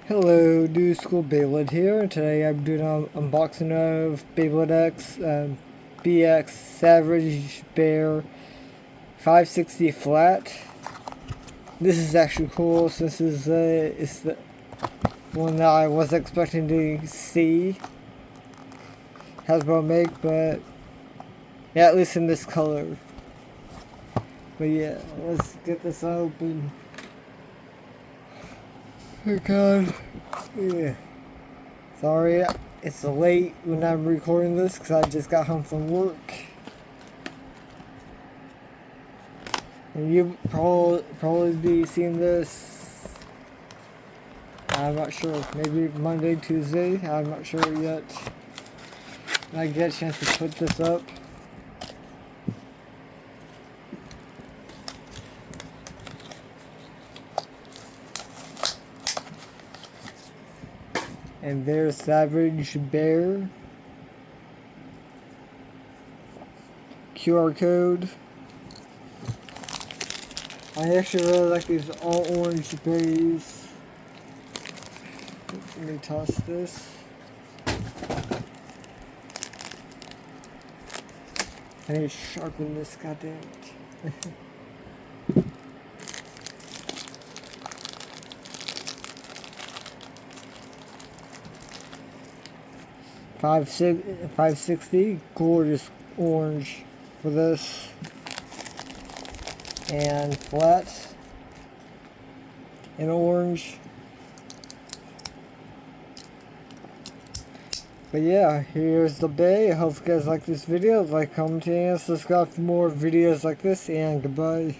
Hello, New School Beyblade here, and today I'm doing an unboxing of Beyblade X BX SavageBear 560 flat. This is actually cool since it's the one that I was expecting to see Hasbro make, but yeah, at least in this color. But yeah, let's get this open. Oh god. Yeah. Sorry, it's late when I'm recording this because I just got home from work. And you probably be seeing this, I'm not sure, maybe Monday, Tuesday, I'm not sure yet. I get a chance to put this up. And there's SavageBear. QR code. I actually really like these all orange berries. Let me toss this. I need to sharpen this, goddammit. 560, gorgeous orange for this, and flat in orange. But yeah, here's the bay. I hope you guys like this video. Like, comment, and subscribe for more videos like this, and goodbye.